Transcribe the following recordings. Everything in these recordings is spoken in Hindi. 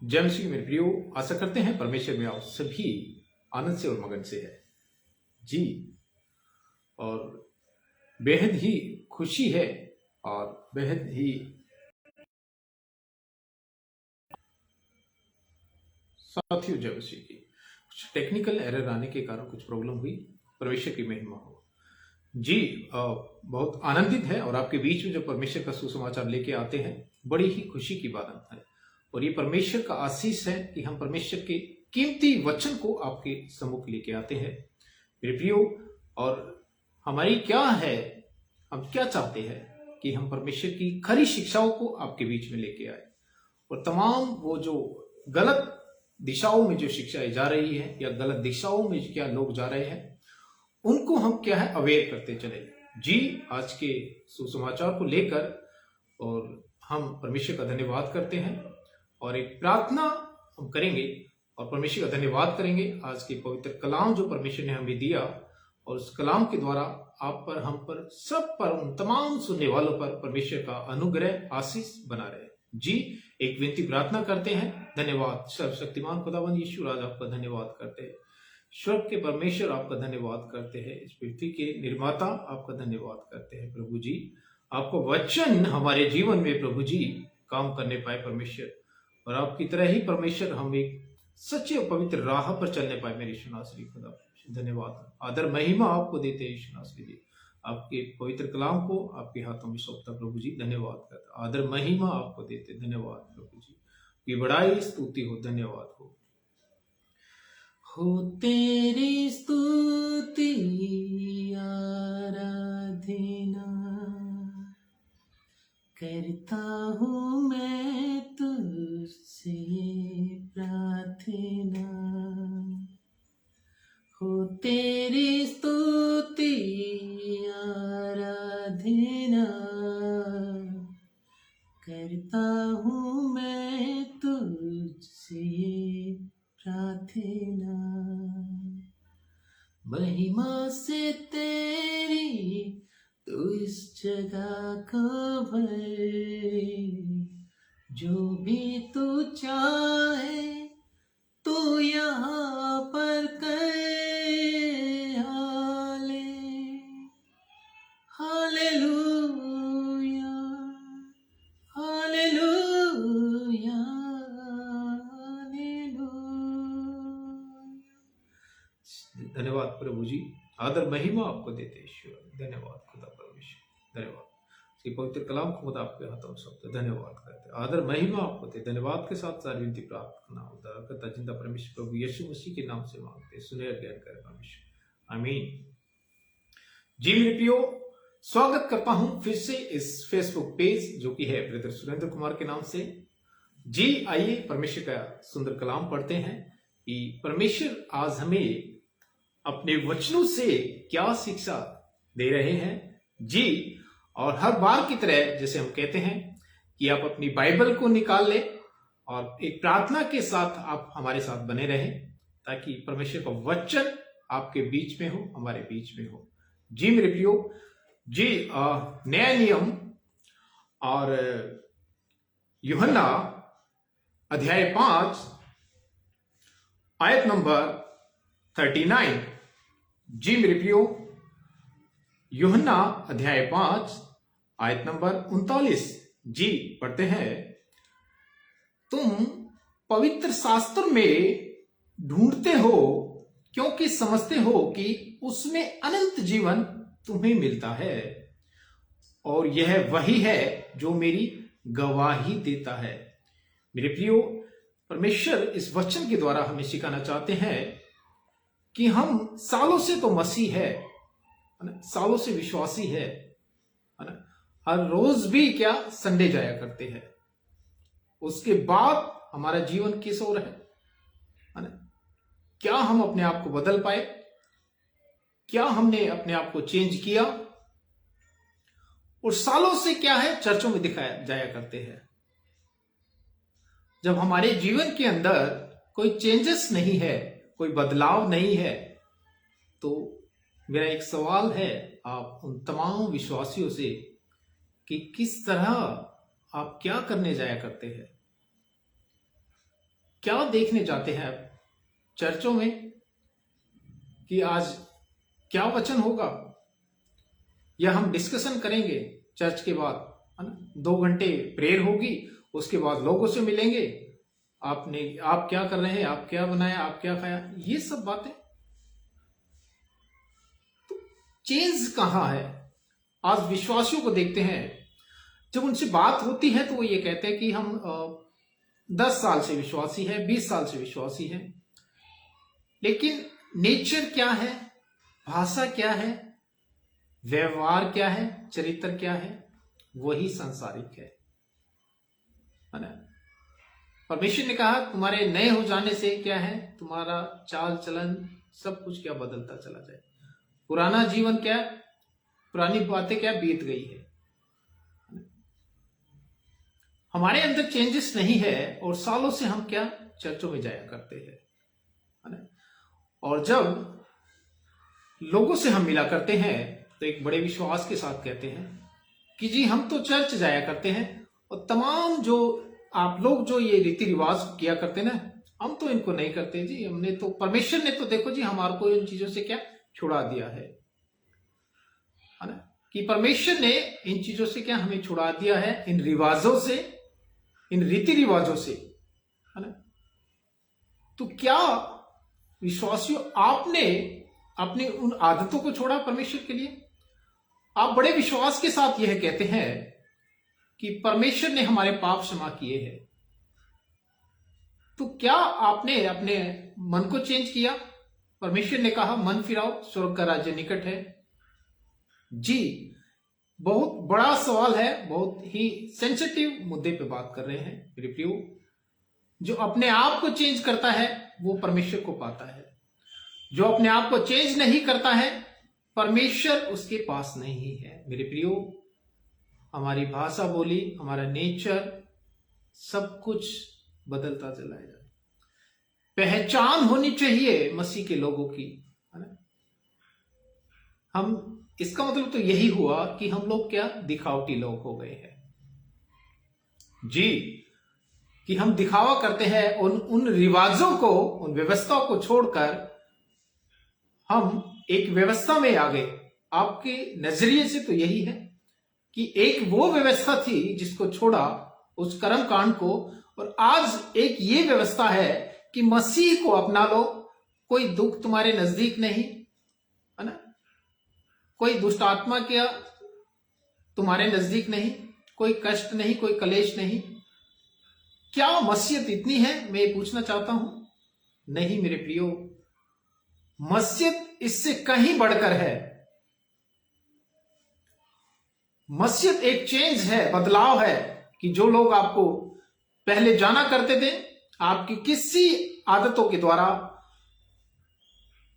जय मसीह मेरे प्रियो, आशा करते हैं परमेश्वर में आप सभी आनंद से और मगन से है जी। और बेहद ही खुशी है और बेहद ही साथियों, जय मसीह की कुछ टेक्निकल एरर आने के कारण कुछ प्रॉब्लम हुई। परमेश्वर की महिमा हो जी। बहुत आनंदित है और आपके बीच में जो परमेश्वर का सुसमाचार लेके आते हैं, बड़ी ही खुशी की बात है। और ये परमेश्वर का आशीष है कि हम परमेश्वर के कीमती वचन को आपके सम्मुख लेके आते हैं मेरे प्रियो। और हमारी क्या है, हम क्या चाहते हैं कि हम परमेश्वर की खरी शिक्षाओं को आपके बीच में लेके आए और तमाम वो जो गलत दिशाओं में जो शिक्षाएं जा रही है या गलत दिशाओं में क्या लोग जा रहे हैं, उनको हम क्या है अवेयर करते चले जी। आज के सुसमाचार को लेकर और हम परमेश्वर का धन्यवाद करते हैं और एक प्रार्थना हम करेंगे और परमेश्वर का धन्यवाद करेंगे आज के पवित्र कलाम जो परमेश्वर ने हमें दिया, और उस कलाम के द्वारा आप पर, हम पर, सब पर, उन तमाम सुनने वालों पर परमेश्वर का अनुग्रह आशीष बना रहे जी। एक विनती प्रार्थना करते हैं। धन्यवाद सर्वशक्तिमान खुदावंद यीशु राज, आपका धन्यवाद करते हैं। स्वर्ग के परमेश्वर आपका धन्यवाद करते हैं। इस पृथ्वी के निर्माता आपका धन्यवाद करते हैं प्रभु जी। आपका वचन हमारे जीवन में प्रभु जी काम करने पाए परमेश्वर, और आपकी तरह ही परमेश्वर हम एक सच्चे और पवित्र राह पर चलने पाए मेरे यीशु खुदा। धन्यवाद, आदर महिमा आपको देते हैं यीशु नासरी जी। आपके पवित्र कलाम को आपके हाथों में सौंपता प्रभु जी, धन्यवाद करता, आदर महिमा आपको देते, धन्यवाद प्रभु जी की बड़ाई स्तुति हो, धन्यवाद हो तेरी स्तुति आराधना करता हूँ मैं तुझसे प्रार्थना, हो तेरी स्तुति आराधना करता हूँ मैं तुझसे प्रार्थना। महिमा से तेरी तू इस जगह को भर, जो भी तू चाहे तू यहाँ पर कर। Hallelujah, hallelujah, hallelujah. धन्यवाद प्रभु जी, आदर महिमा आपको देते ईश्वर, धन्यवाद खुदा परमेश्वर, धन्यवाद। इसके पवित्र कलाम को खुदा आपके हाथों में सौंपते, धन्यवाद करते, आदर महिमा आपको दे। धन्यवाद के साथ सारी विनती प्रार्थना उद्धार करता जिंदा परमेश्वर प्रभु यीशु मसीह के नाम से मांगते, सुने और ज्ञान करे परमेश्वर, आमीन जी। मेरे प्रियो, स्वागत करता हूं फिर से इस फेसबुक पेज जो कि है ब्रदर सुरेंद्र कुमार के नाम से जी। आइए परमेश्वर का सुंदर कलाम पढ़ते हैं कि परमेश्वर आज हमें अपने वचनों से क्या शिक्षा दे रहे हैं जी। और हर बार की तरह जैसे हम कहते हैं कि आप अपनी बाइबल को निकाल लें और एक प्रार्थना के साथ आप हमारे साथ बने रहें, ताकि परमेश्वर का वचन आपके बीच में हो, हमारे बीच में हो जी। मेरे प्रियो जी, नया नियम और यूहन्ना अध्याय 5 आयत नंबर 39 जी। मेरे प्रियो, यूहन्ना अध्याय 5 आयत नंबर 39 जी पढ़ते हैं। तुम पवित्र शास्त्र में ढूंढते हो क्योंकि समझते हो कि उसमें अनंत जीवन तुम्हें मिलता है, और यह वही है जो मेरी गवाही देता है। मेरे प्रियो, परमेश्वर इस वचन के द्वारा हमें सिखाना चाहते हैं कि हम सालों से तो मसीह है ना, सालों से विश्वासी है ना, हर रोज भी क्या संडे जाया करते हैं, उसके बाद हमारा जीवन किस ओर है ना। क्या हम अपने आप को बदल पाए? क्या हमने अपने आप को चेंज किया? और सालों से क्या है चर्चों में दिखाया जाया करते हैं। जब हमारे जीवन के अंदर कोई चेंजेस नहीं है, कोई बदलाव नहीं है, तो मेरा एक सवाल है आप उन तमाम विश्वासियों से कि किस तरह आप क्या करने जाया करते हैं। क्या देखने जाते हैं आप चर्चों में कि आज क्या वचन होगा, या हम डिस्कशन करेंगे चर्च के बाद, है ना? 2 घंटे प्रेयर होगी, उसके बाद लोगों से मिलेंगे, आप क्या कर रहे हैं, आप क्या बनाया, आप क्या खाया, ये सब बातें। तो चेंज कहां है? आज विश्वासियों को देखते हैं, जब उनसे बात होती है तो वो ये कहते हैं कि हम 10 साल से विश्वासी है, 20 साल से विश्वासी है, लेकिन नेचर क्या है, भाषा क्या है, व्यवहार क्या है, चरित्र क्या है, वही सांसारिक है ना? परमेश्वर ने कहा तुम्हारे नए हो जाने से क्या है, तुम्हारा चाल चलन सब कुछ क्या बदलता चला जाए। पुराना जीवन क्या, पुरानी बातें क्या बीत गई है। हमारे अंदर चेंजेस नहीं है और सालों से हम क्या चर्चों में जाया करते हैं, है ना? और जब लोगों से हम मिला करते हैं तो एक बड़े विश्वास के साथ कहते हैं कि जी हम तो चर्च जाया करते हैं, और तमाम जो आप लोग जो ये रीति रिवाज किया करते हैं ना, हम तो इनको नहीं करते जी, हमने तो, परमेश्वर ने तो देखो जी हमारे को इन चीजों से क्या छुड़ा दिया है ना? कि परमेश्वर ने इन चीजों से क्या हमें छुड़ा दिया है, इन रिवाजों से, इन रीति रिवाजों से, है ना? तो क्या विश्वासियों आपने अपनी उन आदतों को छोड़ा परमेश्वर के लिए? आप बड़े विश्वास के साथ यह कहते हैं कि परमेश्वर ने हमारे पाप क्षमा किए हैं, तो क्या आपने अपने मन को चेंज किया? परमेश्वर ने कहा मन फिराओ, स्वर्ग का राज्य निकट है। जी, बहुत बड़ा सवाल है, बहुत ही सेंसिटिव मुद्दे पे बात कर रहे हैं मेरे प्रियो। जो अपने आप को चेंज करता है वो परमेश्वर को पाता है, जो अपने आप को चेंज नहीं करता है परमेश्वर उसके पास नहीं है मेरे प्रियो। हमारी भाषा बोली, हमारा नेचर, सब कुछ बदलता चला जाए। पहचान होनी चाहिए मसीह के लोगों की, है ना? हम, इसका मतलब तो यही हुआ कि हम लोग क्या दिखावटी लोग हो गए हैं जी, कि हम दिखावा करते हैं उन रिवाजों को, उन व्यवस्थाओं को छोड़कर हम एक व्यवस्था में आ गए। आपके नजरिए से तो यही है कि एक वो व्यवस्था थी जिसको छोड़ा, उस कर्म कांड को, और आज एक ये व्यवस्था है कि मसीह को अपना लो, कोई दुख तुम्हारे नजदीक नहीं, है ना? कोई दुष्ट आत्मा क्या तुम्हारे नजदीक नहीं, कोई कष्ट नहीं, कोई कलेश नहीं। क्या मसीहत इतनी है, मैं ये पूछना चाहता हूं। नहीं मेरे प्रियो, मसीहत इससे कहीं बढ़कर है। मसीहत एक चेंज है, बदलाव है, कि जो लोग आपको पहले जाना करते थे आपकी किसी आदतों के द्वारा,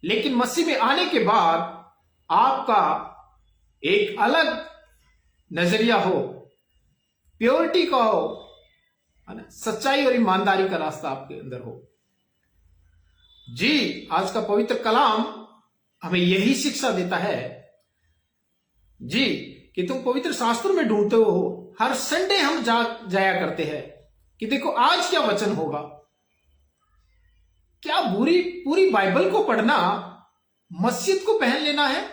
लेकिन मसीह में आने के बाद आपका एक अलग नजरिया हो, प्योरिटी का हो, है ना? सच्चाई और ईमानदारी का रास्ता आपके अंदर हो। जी, आज का पवित्र कलाम हमें यही शिक्षा देता है जी, कि तुम पवित्र शास्त्रों में ढूंढते हो। हर संडे हम जाया करते हैं कि देखो आज क्या वचन होगा। क्या पूरी बाइबल को पढ़ना मस्जिद को पहन लेना है?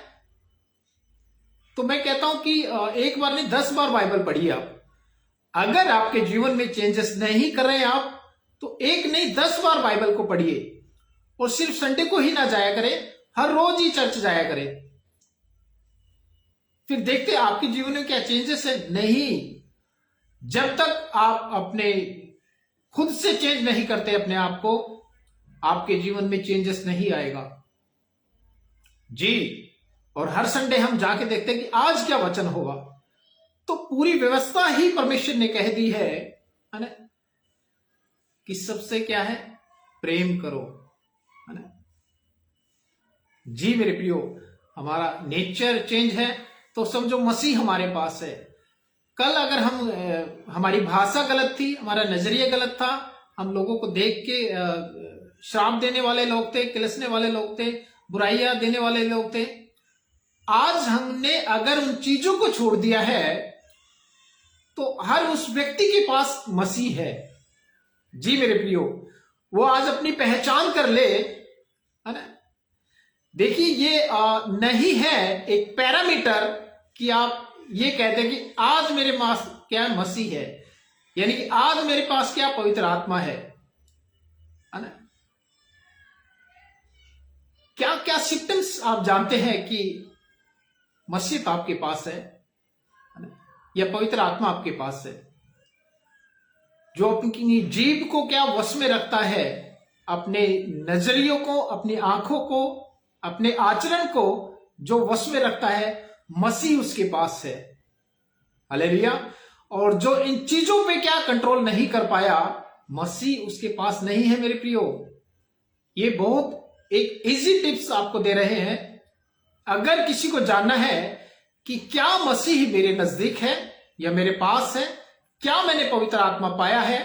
तो मैं कहता हूं कि एक बार नहीं 10 बार बाइबल पढ़िए आप। अगर आपके जीवन में चेंजेस नहीं कर रहे हैं आप, तो एक नहीं 10 बार बाइबल को पढ़िए, और सिर्फ संडे को ही ना जाया करें, हर रोज ही चर्च जाया करें। फिर देखते आपके जीवन में क्या चेंजेस है। नहीं, जब तक आप अपने खुद से चेंज नहीं करते अपने आप को, आपके जीवन में चेंजेस नहीं आएगा जी। और हर संडे हम जाके देखते हैं कि आज क्या वचन होगा, तो पूरी व्यवस्था ही परमेश्वर ने कह दी है ना, कि सबसे क्या है, प्रेम करो, है ना जी। मेरे प्रियो, हमारा नेचर चेंज है तो समझो मसीह हमारे पास है। कल अगर हमारी भाषा गलत थी, हमारा नजरिया गलत था, हम लोगों को देख के श्राप देने वाले लोग थे, किलसने वाले लोग थे, बुराइयां देने वाले लोग थे, आज हमने अगर उन चीजों को छोड़ दिया है तो हर उस व्यक्ति के पास मसीह है जी। मेरे प्रियो, वो आज अपनी पहचान कर ले, है ना। देखिए ये नहीं है एक पैरामीटर कि आप ये कहते हैं कि आज मेरे पास क्या मसीह है, यानी कि आज मेरे पास क्या पवित्र आत्मा है ना। क्या क्या सिम्टम्स आप जानते हैं कि मसीह आपके पास है ना, या पवित्र आत्मा आपके पास है, जो अपनी जीभ को क्या वश में रखता है, अपने नजरियों को, अपनी आंखों को, अपने आचरण को जो वश में रखता है, मसीह उसके पास है। हालेलुया। और जो इन चीजों पे क्या कंट्रोल नहीं कर पाया, मसीह उसके पास नहीं है मेरे प्रियो। ये बहुत एक इजी टिप्स आपको दे रहे हैं। अगर किसी को जानना है कि क्या मसीह मेरे नजदीक है या मेरे पास है, क्या मैंने पवित्र आत्मा पाया है,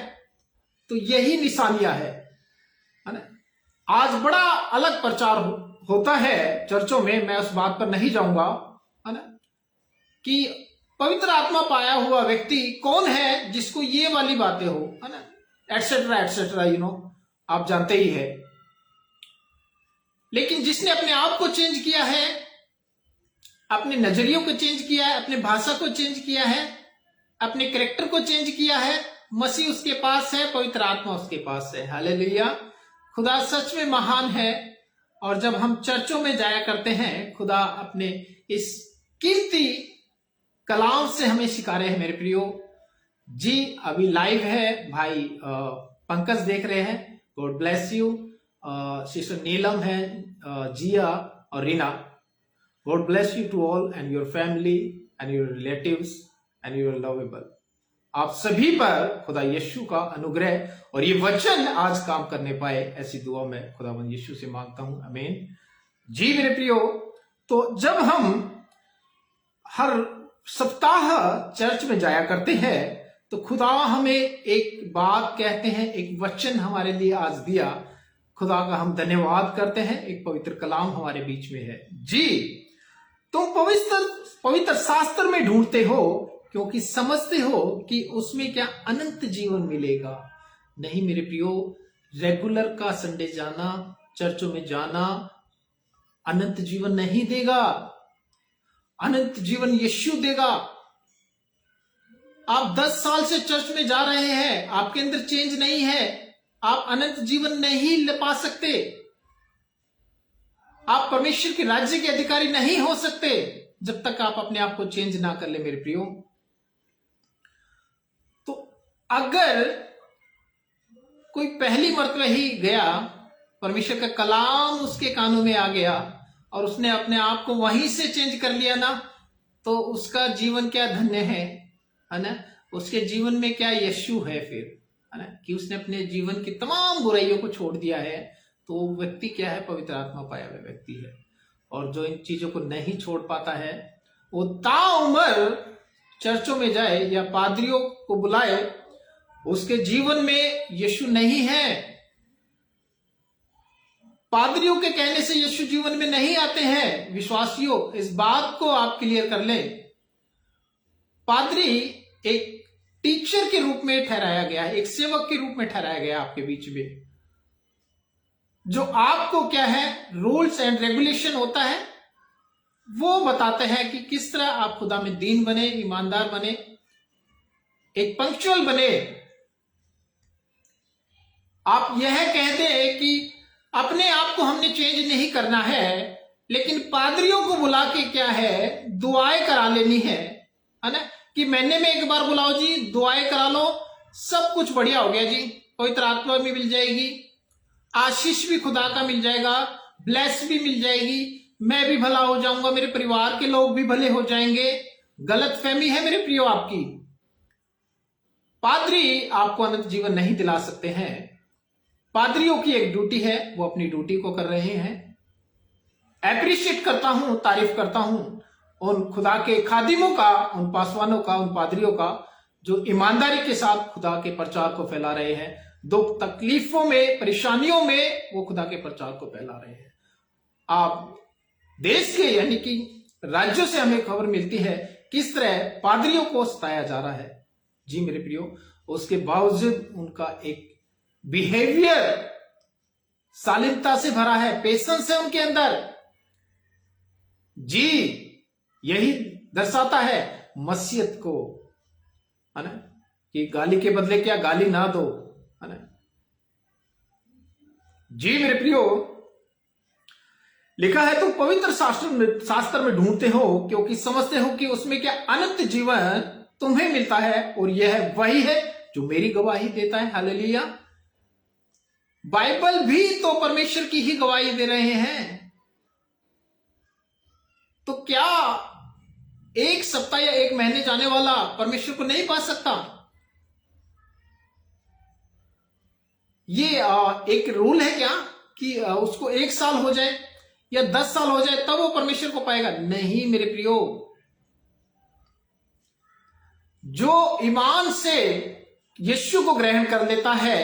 तो यही निशानियां है ना। आज बड़ा अलग प्रचार होता है चर्चों में, मैं उस बात पर नहीं जाऊंगा, है ना, कि पवित्र आत्मा पाया हुआ व्यक्ति कौन है जिसको ये वाली बातें हो, है ना, एटसेट्रा एटसेट्रा, आप जानते ही है। लेकिन जिसने अपने आप को चेंज किया है, अपने नजरियों को चेंज किया है, अपने भाषा को चेंज किया है, अपने कैरेक्टर को चेंज किया है, मसीह उसके पास है, पवित्र आत्मा उसके पास है। हालेलुया। खुदा सच में महान है। और जब हम चर्चों में जाया करते हैं, खुदा अपने इस कीमती कलाम से हमें सिखा रहे हैं मेरे प्रियो। जी अभी लाइव है, भाई पंकज देख रहे हैं, God bless you. Sister Neelam है, जिया और Reena, God bless you to all and your family and your relatives and your lovable. आप सभी पर खुदा यीशु का अनुग्रह और ये वचन आज काम करने पाए, ऐसी दुआ मैं खुदावंद यीशु से मांगता हूं। आमीन। जी मेरे प्रियो, तो जब हम हर सप्ताह चर्च में जाया करते हैं तो खुदा हमें एक बात कहते हैं, एक वचन हमारे लिए आज दिया। खुदा का हम धन्यवाद करते हैं। एक पवित्र कलाम हमारे बीच में है। जी तुम पवित्र शास्त्र में ढूंढते हो क्योंकि समझते हो कि उसमें क्या अनंत जीवन मिलेगा। नहीं मेरे प्रियो, रेगुलर का संडे जाना, चर्चों में जाना अनंत जीवन नहीं देगा। अनंत जीवन यीशु देगा। आप 10 साल से चर्च में जा रहे हैं, आपके अंदर चेंज नहीं है, आप अनंत जीवन नहीं पा सकते। आप परमेश्वर के राज्य के अधिकारी नहीं हो सकते जब तक आप अपने आप को चेंज ना कर ले मेरे प्रियो। तो अगर कोई पहली मर्तबा ही गया, परमेश्वर का कलाम उसके कानों में आ गया और उसने अपने आप को वहीं से चेंज कर लिया ना, तो उसका जीवन क्या धन्य है ना। उसके जीवन में क्या यीशु है फिर, है ना, कि उसने अपने जीवन की तमाम बुराइयों को छोड़ दिया है। तो वो व्यक्ति क्या है, पवित्र आत्मा पाया हुआ व्यक्ति है। और जो इन चीजों को नहीं छोड़ पाता है, वो ताउम्र चर्चों में जाए या पादरियों को बुलाए, उसके जीवन में यीशु नहीं है। पादरियों के कहने से यीशु जीवन में नहीं आते हैं। विश्वासियों, इस बात को आप क्लियर कर लें। पादरी एक टीचर के रूप में ठहराया गया है, एक सेवक के रूप में ठहराया गया है आपके बीच में, जो आपको क्या है, रूल्स एंड रेगुलेशन होता है, वो बताते हैं कि किस तरह आप खुदा में दीन बने, ईमानदार बने, एक पंक्चुअल बने। आप यह कहते हैं कि अपने आप को हमने चेंज नहीं करना है, लेकिन पादरियों को बुला के क्या है, दुआएं करा लेनी है ना, कि महीने में एक बार बुलाओ जी, दुआएं करा लो, सब कुछ बढ़िया हो गया जी, पवित्र आत्मा भी मिल जाएगी, आशीष भी खुदा का मिल जाएगा, ब्लेस भी मिल जाएगी, मैं भी भला हो जाऊंगा, मेरे परिवार के लोग भी भले हो जाएंगे। गलत फहमी है मेरे प्रियो आपकी। पादरी आपको अनंत जीवन नहीं दिला सकते हैं। पादरियों की एक ड्यूटी है, वो अपनी ड्यूटी को कर रहे हैं। एप्रिशिएट करता हूं, तारीफ करता हूं उन खुदा के खादिमों का, उन पासवानों का, उन पादरियों का, जो ईमानदारी के साथ खुदा के प्रचार को फैला रहे हैं। दुख तकलीफों में, परेशानियों में वो खुदा के प्रचार को फैला रहे हैं। आप देश के यानी कि राज्यों से हमें खबर मिलती है किस तरह पादरियों को सताया जा रहा है। जी मेरे प्रियो, उसके बावजूद उनका एक बिहेवियर शालीनता से भरा है, पेशेंस है उनके अंदर। जी, यही दर्शाता है मसीहत को, है ना, कि गाली के बदले क्या गाली ना दो, है ना। जी मेरे प्रियो, लिखा है तुम पवित्र शास्त्र में ढूंढते हो क्योंकि समझते हो कि उसमें क्या अनंत जीवन तुम्हें मिलता है, और यह वही है जो मेरी गवाही देता है। हालेलुया। बाइबल भी तो परमेश्वर की ही गवाही दे रहे हैं। तो क्या एक सप्ताह या एक महीने जाने वाला परमेश्वर को नहीं पा सकता? ये एक रूल है क्या कि उसको 1 साल हो जाए या 10 साल हो जाए तब वो परमेश्वर को पाएगा? नहीं मेरे प्रियो, जो ईमान से यीशु को ग्रहण कर लेता है,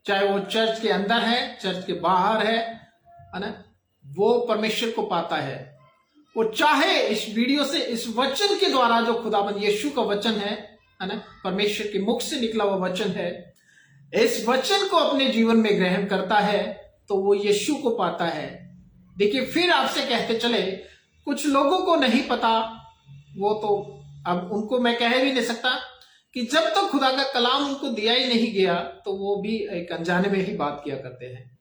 चाहे वो चर्च के अंदर है, चर्च के बाहर है ना, वो परमेश्वर को पाता है। वो चाहे इस वीडियो से, इस वचन के द्वारा जो खुदाबंद यीशु का वचन है ना, परमेश्वर के मुख से निकला हुआ वचन है, इस वचन को अपने जीवन में ग्रहण करता है तो वो यीशु को पाता है। देखिए, फिर आपसे कहते चले, कुछ लोगों को नहीं पता, वो तो अब उनको मैं कह भी नहीं सकता कि जब तक खुदा का कलाम उनको दिया ही नहीं गया तो वो भी एक अनजाने में ही बात किया करते हैं।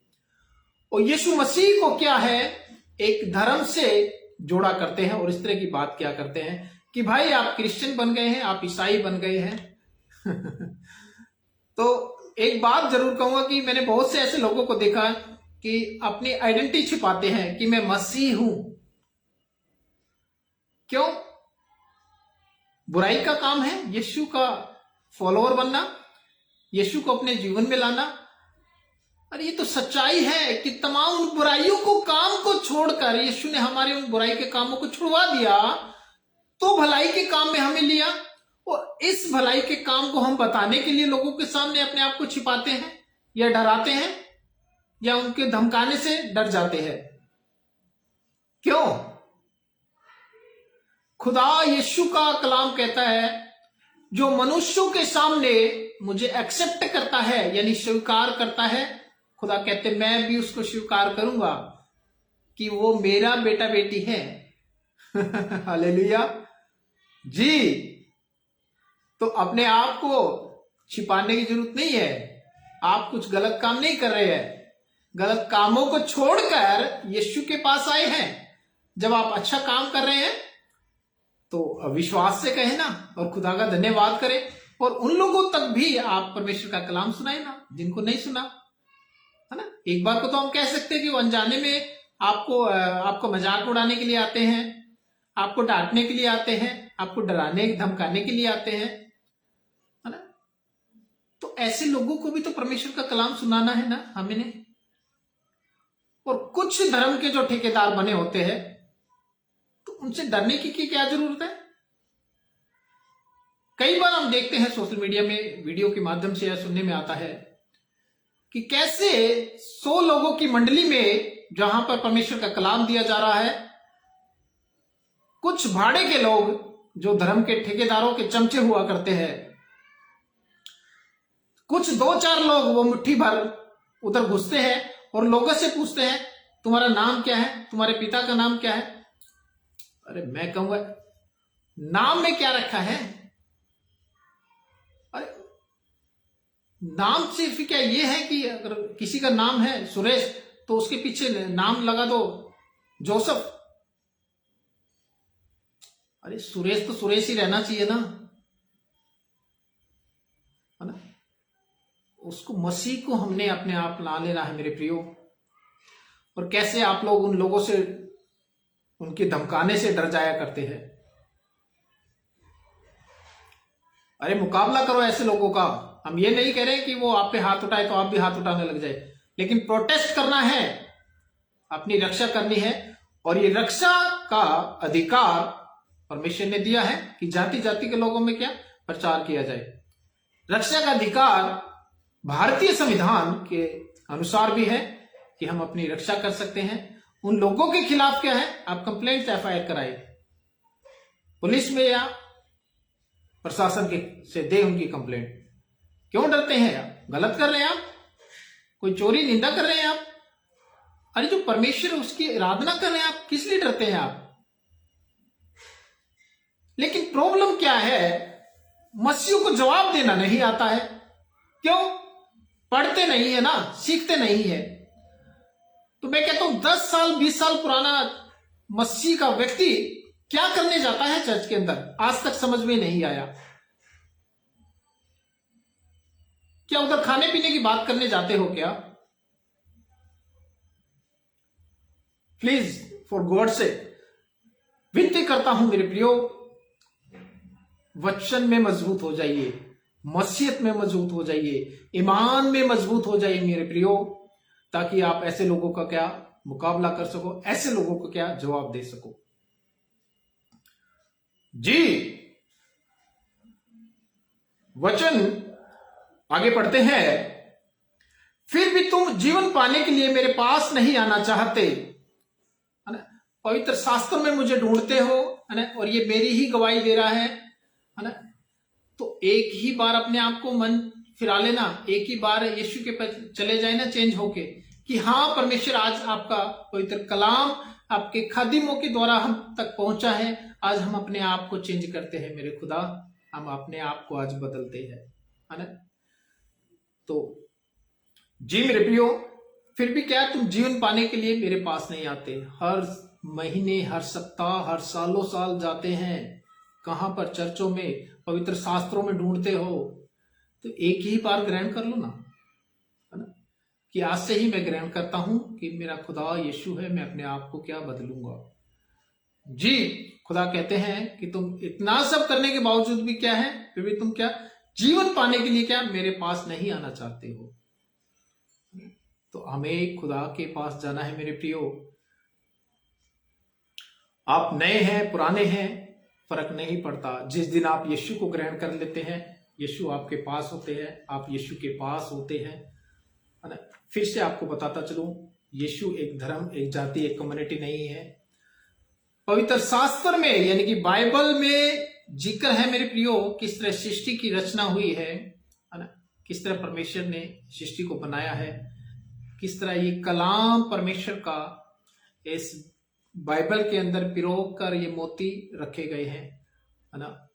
और यीशु मसीह को क्या है, एक धर्म से जोड़ा करते हैं और इस तरह की बात क्या करते हैं कि भाई आप क्रिश्चियन बन गए हैं, आप ईसाई बन गए हैं। तो एक बात जरूर कहूंगा कि मैंने बहुत से ऐसे लोगों को देखा कि अपनी आइडेंटिटी छिपाते हैं कि मैं मसीह हूं। क्यों? बुराई का काम है यीशु का फॉलोअर बनना, यीशु को अपने जीवन में लाना। अरे ये तो सच्चाई है कि तमाम उन बुराइयों को, काम को छोड़कर यीशु ने हमारे उन बुराई के कामों को छुड़वा दिया, तो भलाई के काम में हमें लिया। और इस भलाई के काम को हम बताने के लिए लोगों के सामने अपने आप को छिपाते हैं या डराते हैं या उनके धमकाने से डर जाते हैं। क्यों? खुदा यीशु का कलाम कहता है, जो मनुष्यों के सामने मुझे एक्सेप्ट करता है यानी स्वीकार करता है, खुदा कहते मैं भी उसको स्वीकार करूंगा कि वो मेरा बेटा बेटी है। हालेलुया जी। तो अपने आप को छिपाने की जरूरत नहीं है। आप कुछ गलत काम नहीं कर रहे हैं, गलत कामों को छोड़कर यीशु के पास आए हैं। जब आप अच्छा काम कर रहे हैं तो विश्वास से कहें ना और खुदा का धन्यवाद करें, और उन लोगों तक भी आप परमेश्वर का कलाम सुनाए ना जिनको नहीं सुना, है ना। एक बार को तो हम कह सकते हैं कि वो अनजाने में आपको मजाक उड़ाने के लिए आते हैं, आपको डांटने के लिए आते हैं, आपको डराने धमकाने के लिए आते हैं, है ना। तो ऐसे लोगों को भी तो परमेश्वर का कलाम सुनाना है ना हमने। और कुछ धर्म के जो ठेकेदार बने होते हैं तो उनसे डरने की क्या जरूरत है? कई बार हम देखते हैं सोशल मीडिया में, वीडियो के माध्यम से या सुनने में आता है कि कैसे 100 लोगों की मंडली में जहां पर परमेश्वर का कलाम दिया जा रहा है, कुछ भाड़े के लोग जो धर्म के ठेकेदारों के चमचे हुआ करते हैं, कुछ 2-4 लोग वो मुट्ठी भर उधर घुसते हैं और लोगों से पूछते हैं तुम्हारा नाम क्या है, तुम्हारे पिता का नाम क्या है। अरे मैं कहूंगा नाम में क्या रखा है? अरे नाम सिर्फ क्या ये है कि अगर किसी का नाम है सुरेश तो उसके पीछे नाम लगा दो जोसेफ। अरे सुरेश तो सुरेश ही रहना चाहिए ना, है ना। उसको मसीह को हमने अपने आप ला लेना है मेरे प्रियो। और कैसे आप लोग उन लोगों से, उनके धमकाने से डर जाया करते हैं। अरे मुकाबला करो ऐसे लोगों का। हम ये नहीं कह रहे कि वो आप पे हाथ उठाए तो आप भी हाथ उठाने लग जाए, लेकिन प्रोटेस्ट करना है, अपनी रक्षा करनी है। और ये रक्षा का अधिकार परमेश्वर ने दिया है कि जाति जाति के लोगों में क्या प्रचार किया जाए। रक्षा का अधिकार भारतीय संविधान के अनुसार भी है कि हम अपनी रक्षा कर सकते हैं। उन लोगों के खिलाफ क्या है, आप कंप्लेंट एफआईआर कराए पुलिस में या प्रशासन के से दे उनकी कंप्लेंट। क्यों डरते हैं? आप गलत कर रहे हैं आप, कोई चोरी निंदा कर रहे हैं आप? अरे जो परमेश्वर है उसकी आराधना कर रहे हैं आप, किस लिए डरते हैं आप? लेकिन प्रॉब्लम क्या है, मसीह को जवाब देना नहीं आता है। क्यों? पढ़ते नहीं है ना, सीखते नहीं है। तो मैं कहता हूं 10 साल 20 साल पुराना मसीह का व्यक्ति क्या करने जाता है चर्च के अंदर, आज तक समझ में नहीं आया। क्या उधर खाने पीने की बात करने जाते हो क्या? प्लीज फॉर गॉड से विनती करता हूं मेरे प्रियो, वचन में मजबूत हो जाइए, मसीहत में मजबूत हो जाइए, ईमान में मजबूत हो जाइए मेरे प्रियो, ताकि आप ऐसे लोगों का क्या मुकाबला कर सको, ऐसे लोगों को क्या जवाब दे सको। जी वचन आगे पढ़ते हैं, फिर भी तुम जीवन पाने के लिए मेरे पास नहीं आना चाहते, है ना? पवित्र शास्त्र में मुझे ढूंढते हो, है ना? और ये मेरी ही गवाही दे रहा है ना? तो एक ही बार अपने आप को मन फिरा लेना, एक ही बार यीशु के पास चले जाए ना, चेंज होके, कि हाँ परमेश्वर आज आपका पवित्र कलाम आपके खादिमों के द्वारा हम तक पहुंचा है, आज हम अपने आप को चेंज करते हैं मेरे खुदा, हम अपने आप को आज बदलते हैं, है ना? तो जी मेरे प्रियो, फिर भी क्या तुम जीवन पाने के लिए मेरे पास नहीं आते? हर महीने, हर सप्ताह, हर सालों साल जाते हैं, कहां पर? चर्चों में, पवित्र शास्त्रों में ढूंढते हो। तो एक ही बार ग्रहण कर लो ना, है ना? कि आज से ही मैं ग्रहण करता हूं कि मेरा खुदा यीशु है, मैं अपने आप को क्या बदलूंगा। जी खुदा कहते हैं कि तुम इतना सब करने के बावजूद भी क्या है, फिर भी तुम क्या जीवन पाने के लिए क्या मेरे पास नहीं आना चाहते हो। तो हमें खुदा के पास जाना है मेरे प्रियो। आप नए हैं, पुराने हैं, फर्क नहीं पड़ता। जिस दिन आप यीशु को ग्रहण कर लेते हैं, यीशु आपके पास होते हैं, आप यीशु के पास होते हैं, है ना? फिर से आपको बताता चलूं, यीशु एक धर्म, एक जाति, एक कम्युनिटी नहीं है। पवित्र शास्त्र में यानी कि बाइबल में जिक्र है मेरे प्रियो, किस तरह सृष्टि की रचना हुई है ना? किस तरह परमेश्वर ने सृष्टि को बनाया है, किस तरह ये कलाम परमेश्वर का इस बाइबल के अंदर पिरोग कर ये मोती रखे गए हैं, है ना?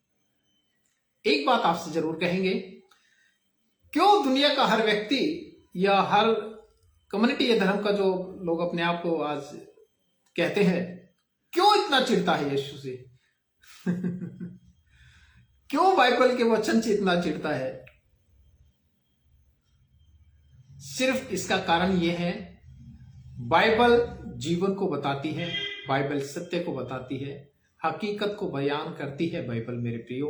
एक बात आपसे जरूर कहेंगे, क्यों दुनिया का हर व्यक्ति या हर कम्युनिटी या धर्म का जो लोग अपने आप को आज कहते हैं, क्यों इतना चिढ़ता है यीशु से? क्यों बाइबल के वचन से इतना चिढ़ता है? सिर्फ इसका कारण यह है, बाइबल जीवन को बताती है, बाइबल सत्य को बताती है, हकीकत को बयान करती है बाइबल मेरे प्रियो।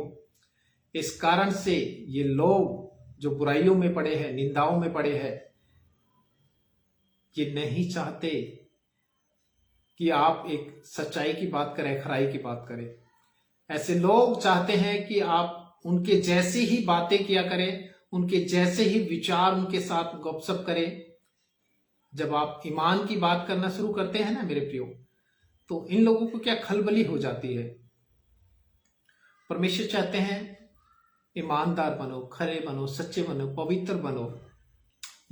इस कारण से ये लोग जो बुराइयों में पड़े हैं, निंदाओं में पड़े हैं, ये नहीं चाहते कि आप एक सच्चाई की बात करें, खराई की बात करें। ऐसे लोग चाहते हैं कि आप उनके जैसी ही बातें किया करें, उनके जैसे ही विचार उनके साथ गपशप करें। जब आप ईमान की बात करना शुरू करते हैं ना मेरे प्रियो, तो इन लोगों को क्या खलबली हो जाती है। परमेश्वर चाहते हैं ईमानदार बनो, खरे बनो, सच्चे बनो, पवित्र बनो।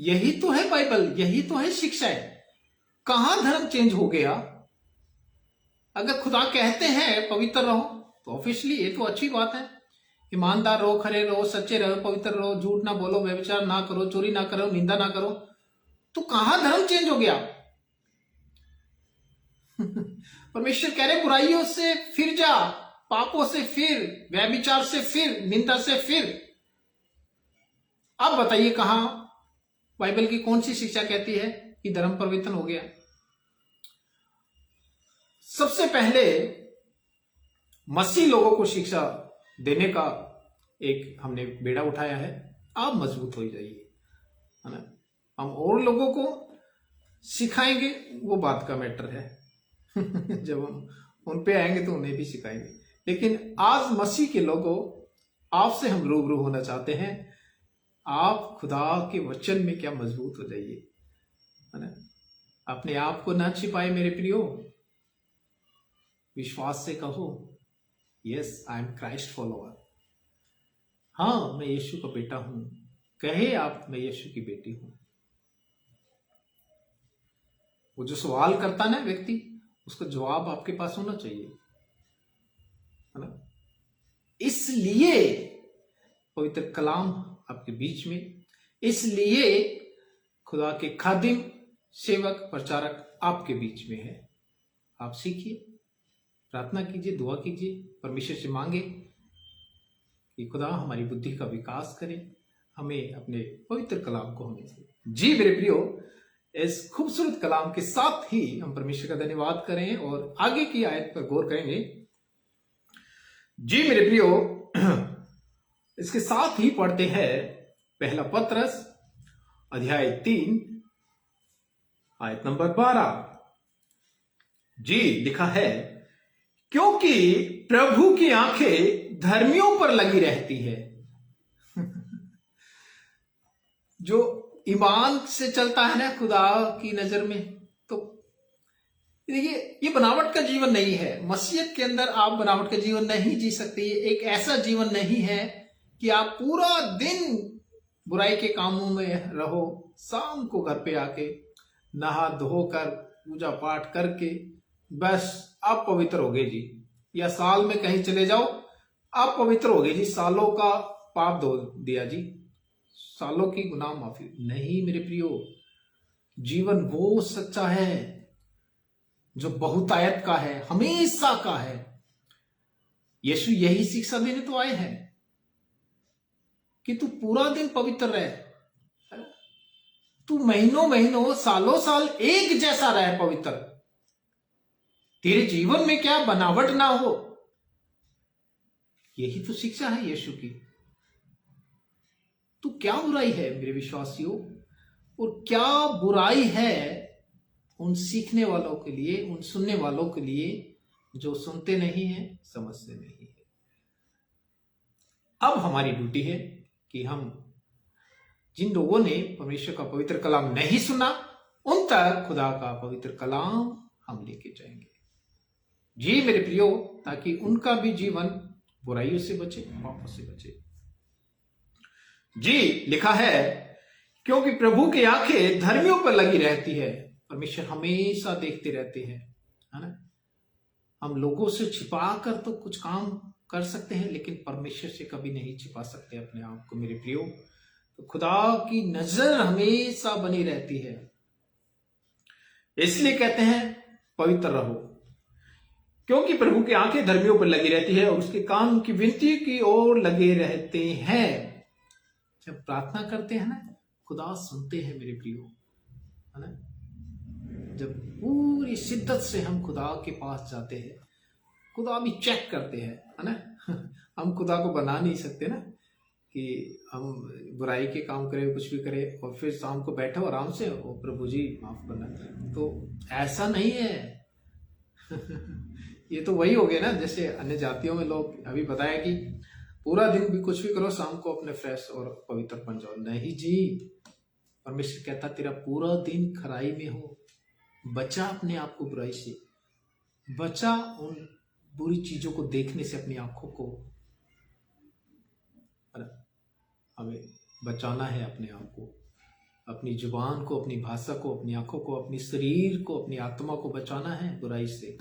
यही तो है बाइबल, यही तो है शिक्षा है। कहां धर्म चेंज हो गया? अगर खुदा कहते हैं पवित्र रहो, तो ऑब्वियसली ये तो अच्छी बात है। ईमानदार रहो, खरे रहो, सच्चे रहो, पवित्र रहो, झूठ ना बोलो, व्यभिचार ना करो, चोरी ना करो, निंदा ना करो। तो कहां धर्म चेंज हो गया? परमेश्वर कह रहे बुराइयों से फिर जा, पापों से फिर, व्यभिचार से फिर, निंदा से फिर। अब बताइए कहां बाइबल की कौन सी शिक्षा कहती है कि धर्म परिवर्तन हो गया? सबसे पहले मसीह लोगों को शिक्षा देने का एक हमने बेड़ा उठाया है। आप मजबूत हो जाइए, है ना? हम और लोगों को सिखाएंगे, वो बात का मैटर है। जब हम उन पे आएंगे तो उन्हें भी सिखाएंगे। लेकिन आज मसीह के लोगों, आपसे हम रूबरू होना चाहते हैं। आप खुदा के वचन में क्या मजबूत हो जाइए, है ना? अपने आप को ना छिपाए मेरे प्रियो, विश्वास से कहो, yes I am Christ follower. हाँ मैं यीशु का बेटा हूं। कहे आप, मैं यीशु की बेटी हूं। वो जो सवाल करता ना व्यक्ति, उसका जवाब आपके पास होना चाहिए, है ना। इसलिए पवित्र कलाम आपके बीच में, इसलिए खुदा के खादिम, सेवक, प्रचारक आपके बीच में है। आप सीखिए, प्रार्थना कीजिए, दुआ कीजिए, परमेश्वर से मांगे कि खुदा हमारी बुद्धि का विकास करे, हमें अपने पवित्र कलाम को हमें दे। जी मेरे प्रियो, इस खूबसूरत कलाम के साथ ही हम परमेश्वर का धन्यवाद करें और आगे की आयत पर गौर करेंगे। जी मेरे प्रियो, इसके साथ ही पढ़ते हैं पहला पत्रस अध्याय 3 आयत नंबर 12। जी लिखा है, क्योंकि प्रभु की आंखें धर्मियों पर लगी रहती है। जो ईमान से चलता है ना खुदा की नजर में, तो देखिए ये बनावट का जीवन नहीं है। मसीहत के अंदर आप बनावट का जीवन नहीं जी सकते। ये एक ऐसा जीवन नहीं है कि आप पूरा दिन बुराई के कामों में रहो, शाम को घर पे आके नहा धोकर पूजा पाठ करके बस आप पवित्र हो गए जी, या साल में कहीं चले जाओ आप पवित्र हो गए जी, सालों का पाप धो दिया जी, सालों की गुनाह माफी। नहीं मेरे प्रियो, जीवन वो सच्चा है जो बहुतायत का है, हमेशा का है। यीशु यही शिक्षा देने तो आए हैं कि तू पूरा दिन पवित्र रहे, तू महीनों महीनों सालों साल एक जैसा रहे पवित्र। तेरे जीवन में क्या बनावट ना हो, यही तो शिक्षा है यीशु की। तो क्या बुराई है मेरे विश्वासियों, और क्या बुराई है उन सीखने वालों के लिए, उन सुनने वालों के लिए जो सुनते नहीं हैं, समझते नहीं है। अब हमारी ड्यूटी है कि हम जिन लोगों ने परमेश्वर का पवित्र कलाम नहीं सुना, उन तक खुदा का पवित्र कलाम हम लेके जाएंगे। जी मेरे प्रियो, ताकि उनका भी जीवन बुराइयों से बचे, पापों से बचे। जी लिखा है, क्योंकि प्रभु की आंखें धर्मियों पर लगी रहती है। परमेश्वर हमेशा देखते रहते हैं, है ना। हम लोगों से छिपा कर तो कुछ काम कर सकते हैं, लेकिन परमेश्वर से कभी नहीं छिपा सकते अपने आप को मेरे प्रियो। तो खुदा की नजर हमेशा बनी रहती है, इसलिए कहते हैं पवित्र रहो, क्योंकि प्रभु की आंखें धर्मियों पर लगी रहती है और उसके कान उनकी विनती की ओर लगे रहते हैं। जब प्रार्थना करते हैं ना, खुदा सुनते हैं मेरे प्रियो, है ना। जब पूरी शिद्दत से हम खुदा के पास जाते हैं, खुदा भी चेक करते हैं, है ना। हम खुदा को बना नहीं सकते ना कि हम बुराई के काम करें, कुछ भी करें और फिर शाम को बैठो आराम से, ओ प्रभु जी माफ करना, तो ऐसा नहीं है। ये तो वही हो गया ना, जैसे अन्य जातियों में लोग अभी बताया कि पूरा दिन भी कुछ भी करो, शाम को अपने फ्रेश और पवित्र बन जाओ। नहीं जी, परमेश्वर कहता तेरा पूरा दिन खराई में हो, बचा अपने आप को बुराई से, बचा उन बुरी चीजों को देखने से अपनी आंखों को। हमें बचाना है अपने आप को, अपनी जुबान को, अपनी भाषा को, अपनी आंखों को, अपनी शरीर को, अपनी आत्मा को बचाना है बुराई से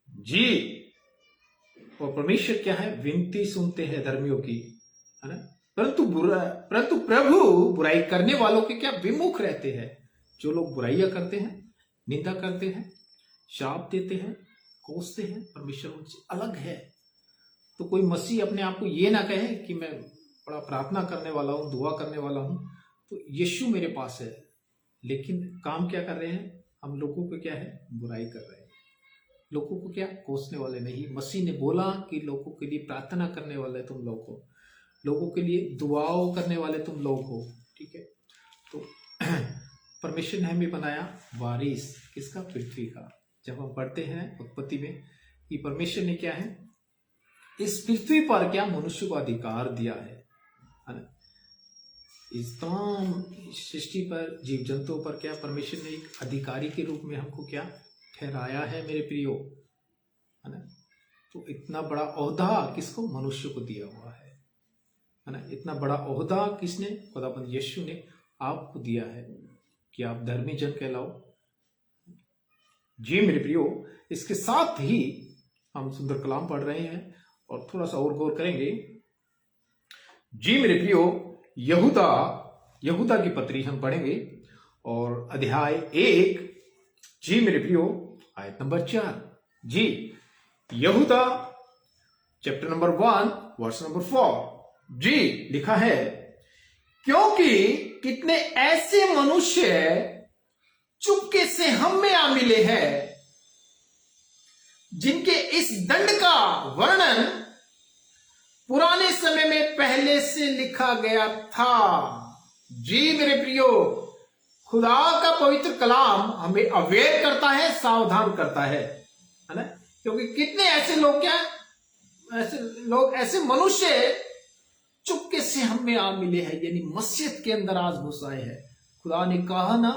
जी। और परमेश्वर क्या है, विनती सुनते हैं धर्मियों की, है ना। परंतु प्रभु बुराई करने वालों के क्या विमुख रहते हैं। जो लोग बुराइयां करते हैं, निंदा करते हैं, शाप देते हैं, कोसते हैं, परमेश्वर उनसे अलग है। तो कोई मसीह अपने आप को ये ना कहे कि मैं बड़ा प्रार्थना करने वाला हूं, दुआ करने वाला हूं, तो यीशु मेरे पास है, लेकिन काम क्या कर रहे हैं, हम लोगों को क्या है, बुराई कर रहे हैं, लोगों को क्या कोसने वाले नहीं। मसीह ने बोला कि लोगों के लिए प्रार्थना करने वाले तुम लोग हो, लोगों के लिए दुआओं करने वाले तुम लोग हो, ठीक है। तो परमेश्वर ने हमें बनाया वारिस किसका, पृथ्वी का। जब हम पढ़ते हैं उत्पत्ति में कि परमेश्वर ने क्या है, इस पृथ्वी पर क्या मनुष्य को अधिकार दिया है ना। इस तमाम सृष्टि पर, जीव जंतुओं पर क्या परमेश्वर ने एक अधिकारी के रूप में हमको क्या ठहराया है मेरे प्रियो, है ना। तो इतना बड़ा ओहदा किसको, मनुष्य को दिया हुआ है ना। इतना बड़ा ओहदा किसने, खुदाबंद यीशु ने आपको दिया है कि आप धर्मी जन कहलाओ, जी मेरे प्रियो, इसके साथ ही हम सुंदर कलाम पढ़ रहे हैं और थोड़ा सा और गौर करेंगे। जी मेरे प्रियो, यहूदा यहूदा की पत्री हम पढ़ेंगे और अध्याय 1। जी मेरे प्रियो, आयत नंबर 4। जी यहूदा चैप्टर नंबर 1 वर्स नंबर 4। जी लिखा है, क्योंकि कितने ऐसे मनुष्य चुपके से हम में आ मिले हैं जिनके इस दंड का वर्णन पुराने समय में पहले से लिखा गया था। जी मेरे प्रियो, खुदा का पवित्र कलाम हमें अवेयर करता है, सावधान करता है ना। क्योंकि कितने ऐसे लोग, क्या ऐसे लोग, ऐसे मनुष्य चुपके से हम में आ मिले हैं, यानी मस्जिद के अंदर आज घुस आए हैं। खुदा ने कहा ना,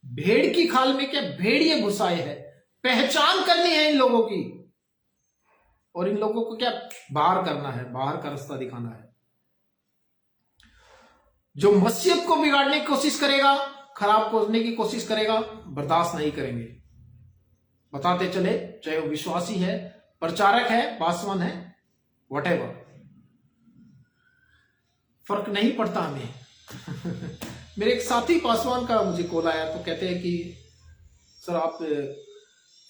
भेड़ की खाल में क्या भेड़िए घुस आए हैं। पहचान करनी है इन लोगों की, और इन लोगों को क्या बाहर करना है, बाहर का रास्ता दिखाना है। जो मस्जिद को बिगाड़ने की कोशिश करेगा, खराब करने की कोशिश करेगा, बर्दाश्त नहीं करेंगे। बताते चले, चाहे वो विश्वासी है, प्रचारक है, पासवान है, व्हाटएवर, फर्क नहीं पड़ता हमें। मेरे एक साथी पासवान का मुझे कॉल आया, तो कहते हैं कि सर आप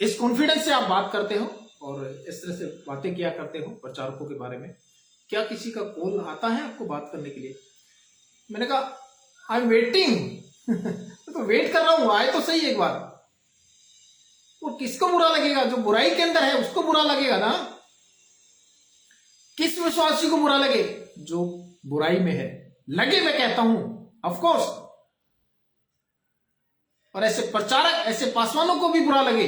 इस कॉन्फिडेंस से आप बात करते हो और इस तरह से बातें किया करते हो प्रचारकों के बारे में, क्या किसी का कॉल आता है आपको बात करने के लिए? मैंने कहा आई एम वेटिंग। तो वेट कर रहा हूं, आए तो सही एक बार। वो किसको बुरा लगेगा? जो बुराई के अंदर है उसको बुरा लगेगा ना। किस विश्वासी को बुरा लगे? जो बुराई में है लगे, मैं कहता हूं, ऑफ कोर्स। और ऐसे प्रचारक, ऐसे पासवानों को भी बुरा लगे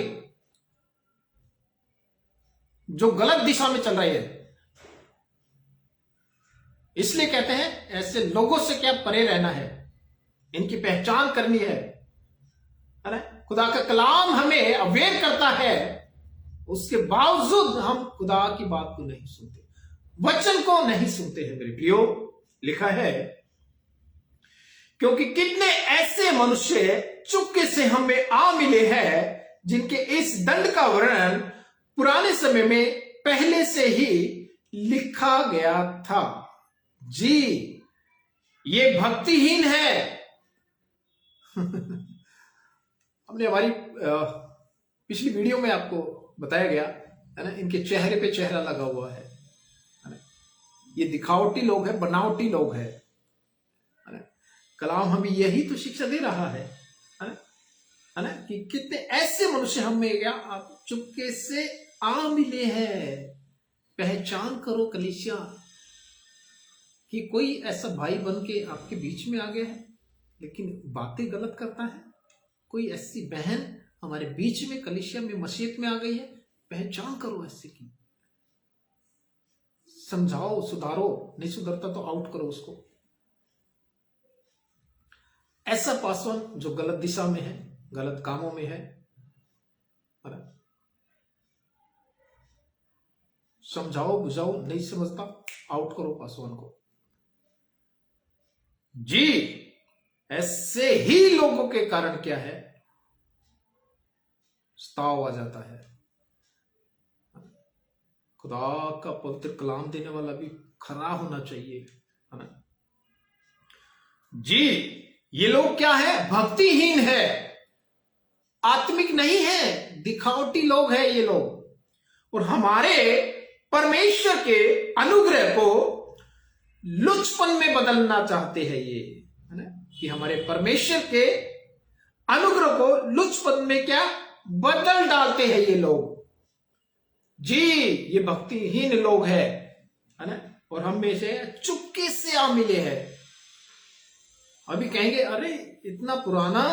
जो गलत दिशा में चल रहे हैं। इसलिए कहते हैं ऐसे लोगों से क्या परे रहना है, इनकी पहचान करनी है ना। खुदा का कलाम हमें अवेयर करता है, उसके बावजूद हम खुदा की बात को नहीं सुनते, वचन को नहीं सुनते हैं मेरे प्रियो। लिखा है, क्योंकि कितने ऐसे मनुष्य चुपके से हमें आ मिले हैं जिनके इस दंड का वर्णन पुराने समय में पहले से ही लिखा गया था। जी ये भक्तिहीन है। हमने हमारी पिछली वीडियो में आपको बताया गया है ना, इनके चेहरे पे चेहरा लगा हुआ है ना? ये दिखावटी लोग हैं, बनावटी लोग हैं ना? कलाम हमें यही तो शिक्षा दे रहा है ना, कि कितने ऐसे मनुष्य हम में क्या आप चुपके से आ मिले हैं। पहचान करो कलीसिया कि कोई ऐसा भाई बन के आपके बीच में आ गया है लेकिन बातें गलत करता है। कोई ऐसी बहन हमारे बीच में कलीसिया में, मस्जिद में आ गई है। पहचान करो ऐसे की, समझाओ, सुधारो, नहीं सुधरता तो आउट करो उसको। ऐसा पासवान जो गलत दिशा में है, गलत कामों में है, समझाओ, बुझाओ, नहीं समझता आउट करो पासवान को। जी ऐसे ही लोगों के कारण क्या है, स्ताव आ जाता है। खुदा का पवित्र कलाम देने वाला भी खरा होना चाहिए, है ना। जी ये लोग क्या है, भक्तिहीन है, आत्मिक नहीं है, दिखावटी लोग हैं ये लोग। और हमारे परमेश्वर के अनुग्रह को लुचपन में बदलना चाहते हैं ये, है ना, कि हमारे परमेश्वर के अनुग्रह को लुचपन में क्या बदल डालते हैं ये लोग। जी ये भक्तिहीन लोग है ना, और हम में से चुपके से आ मिले हैं। अभी कहेंगे अरे इतना पुराना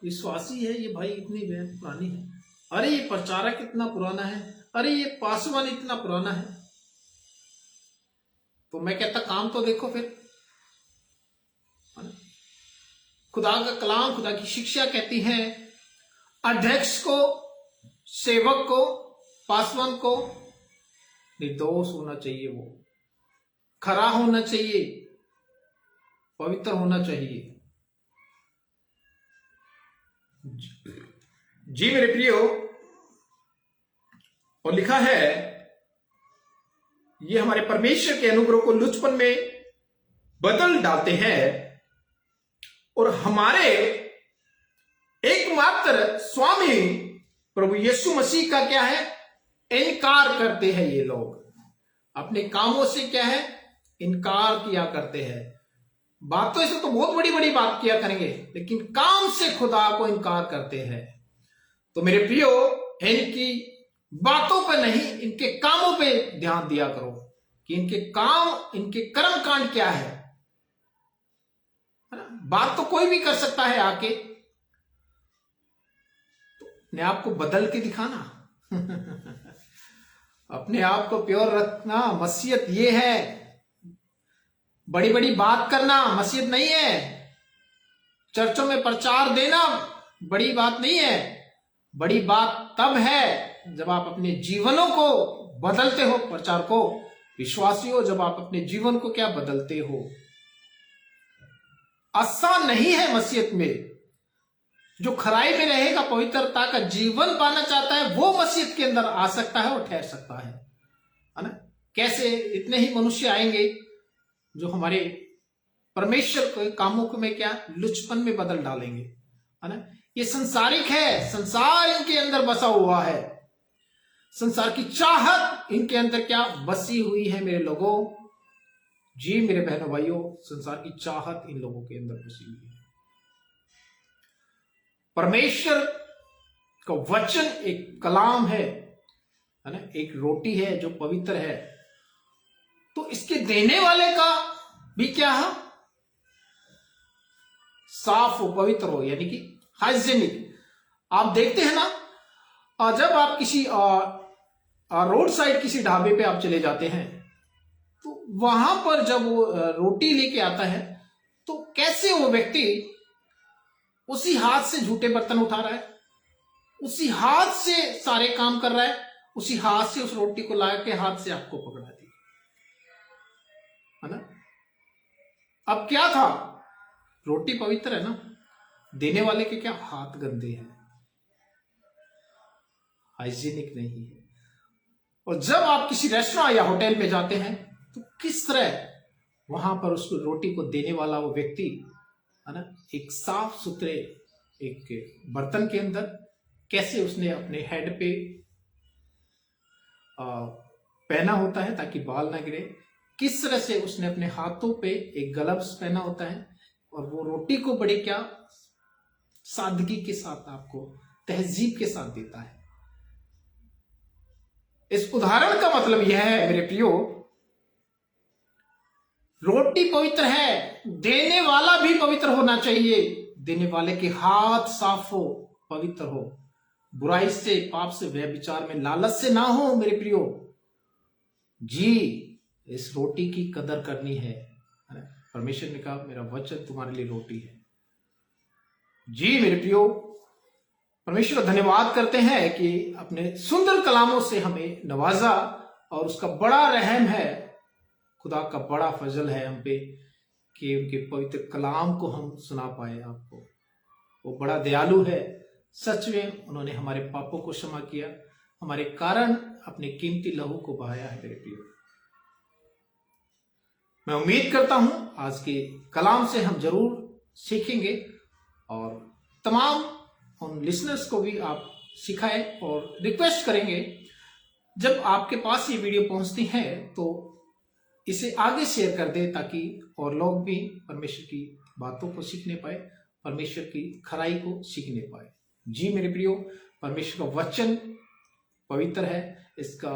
विश्वासी है ये भाई, इतनी पुरानी है, अरे ये प्रचारक इतना पुराना है, अरे ये पासवान इतना पुराना है। तो मैं कहता काम तो देखो फिर। खुदा का कलाम, खुदा की शिक्षा कहती है अध्यक्ष को, सेवक को, पासवान को निर्दोष होना चाहिए, वो खरा होना चाहिए, पवित्र होना चाहिए। जी मेरे प्रियो, और लिखा है ये हमारे परमेश्वर के अनुग्रह को लुचपन में बदल डालते हैं और हमारे एकमात्र स्वामी प्रभु यीशु मसीह का क्या है, इनकार करते हैं। ये लोग अपने कामों से क्या है, इनकार किया करते हैं। बातों से तो बहुत बड़ी बड़ी बात किया करेंगे, लेकिन काम से खुदा को इनकार करते हैं। तो मेरे प्रियो, इनकी बातों पे नहीं, इनके कामों पे ध्यान दिया करो कि इनके काम, इनके कर्म कांड क्या है ना? बात तो कोई भी कर सकता है आके, तो अपने आप को बदल के दिखाना अपने आप को प्योर रखना मसीहत ये है। बड़ी बड़ी बात करना मसीहत नहीं है। चर्चों में प्रचार देना बड़ी बात नहीं है। बड़ी बात तब है जब आप अपने जीवनों को बदलते हो। प्रचार को विश्वासियों, जब आप अपने जीवन को क्या बदलते हो। आसान नहीं है मसीहत में। जो खराई में रहेगा, पवित्रता का जीवन पाना चाहता है, वो मसीहत के अंदर आ सकता है और ठहर सकता है ना? कैसे? इतने ही मनुष्य आएंगे जो हमारे परमेश्वर के कामों को में क्या, लुचपन में बदल डालेंगे, है ना? ये संसारिक है, संसार इनके अंदर बसा हुआ है। संसार की चाहत इनके अंदर क्या बसी हुई है मेरे लोगों। जी मेरे बहनों भाइयों, संसार की चाहत इन लोगों के अंदर बसी हुई है। परमेश्वर का वचन एक कलाम है ना, एक रोटी है जो पवित्र है। तो इसके देने वाले का भी क्या है, साफ हो, पवित्र हो, यानी कि हाइजेनिक। आप देखते हैं ना, जब आप किसी रोड साइड किसी ढाबे पे आप चले जाते हैं, तो वहां पर जब वो रोटी लेके आता है, तो कैसे वो व्यक्ति उसी हाथ से झूठे बर्तन उठा रहा है, उसी हाथ से सारे काम कर रहा है, उसी हाथ से उस रोटी को ला के हाथ से आपको पकड़ा दी, है ना? अब क्या था, रोटी पवित्र है ना, देने वाले के क्या हाथ गंदे हैं, हाइजीनिक नहीं है। और जब आप किसी रेस्टोरेंट या होटल में जाते हैं, तो किस तरह वहां पर उसको रोटी को देने वाला वो व्यक्ति, है ना, एक साफ सुथरे एक बर्तन के अंदर कैसे उसने अपने हेड पे पहना होता है ताकि बाल ना गिरे, किस तरह से उसने अपने हाथों पे एक ग्लव्स पहना होता है, और वो रोटी को बड़े क्या सादगी के साथ आपको तहजीब के साथ देता है। इस उदाहरण का मतलब यह है मेरे प्रियो, रोटी पवित्र है, देने वाला भी पवित्र होना चाहिए। देने वाले के हाथ साफ हो, पवित्र हो, बुराई से, पाप से, व्यभिचार में, लालच से ना हो मेरे प्रियो। जी इस रोटी की कदर करनी है। परमेश्वर ने कहा मेरा वचन तुम्हारे लिए रोटी है। जी मेरे प्रियो, परमेश्वर धन्यवाद करते हैं कि अपने सुंदर कलामों से हमें नवाजा, और उसका बड़ा रहम है, खुदा का बड़ा फजल है हम पे कि उनके पवित्र कलाम को हम सुना पाए आपको। वो बड़ा दयालु है, सच में उन्होंने हमारे पापों को क्षमा किया, हमारे कारण अपने कीमती लहू को बहाया है मेरे प्रियो। मैं उम्मीद करता हूं आज के कलाम से हम जरूर सीखेंगे, और तमाम उन लिसनर्स को भी आप सिखाएं, और रिक्वेस्ट करेंगे जब आपके पास ये वीडियो पहुंचती है तो इसे आगे शेयर कर दे, ताकि और लोग भी परमेश्वर की बातों को सीखने पाए, परमेश्वर की खराई को सीखने पाए। जी मेरे प्रियो, परमेश्वर का वचन पवित्र है, इसका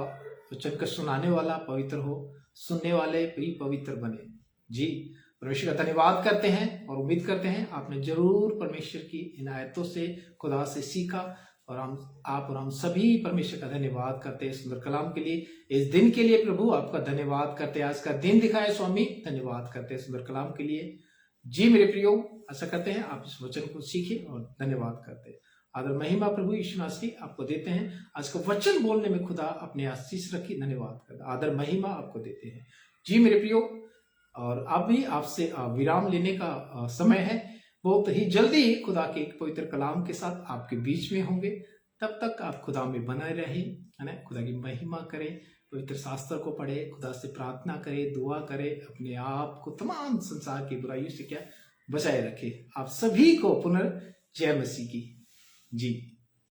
वचन का सुनाने वाला पवित्र हो, सुनने वाले भी पवित्र बने। जी परमेश्वर का धन्यवाद करते हैं, और उम्मीद करते हैं आपने जरूर परमेश्वर की इन आयतों से, खुदा से सीखा, और आप और हम सभी परमेश्वर का धन्यवाद करते हैं सुंदर कलाम के लिए, इस दिन के लिए। प्रभु आपका धन्यवाद करते हैं, आज का दिन दिखाए स्वामी, धन्यवाद करते हैं सुंदर कलाम के लिए। जी मेरे प्रियो, आशा करते हैं आप इस वचन को सीखें, और धन्यवाद करते हैं। आदर महिमा प्रभु यीशु मसीह आपको देते हैं। आज का वचन बोलने में खुदा अपने आशीष रखी, धन्यवाद करते, आदर महिमा आपको देते हैं। जी मेरे प्रियो, और अब भी आपसे विराम लेने का समय है। बहुत ही जल्दी ही खुदा के एक पवित्र कलाम के साथ आपके बीच में होंगे। तब तक आप खुदा में बने रहें, है ना, खुदा की महिमा करें, पवित्र शास्त्र को पढ़े, खुदा से प्रार्थना करे, दुआ करे, अपने आप को तमाम संसार की बुराइयों से क्या बचाए रखे। आप सभी को पुनर्जय मसीह की जी।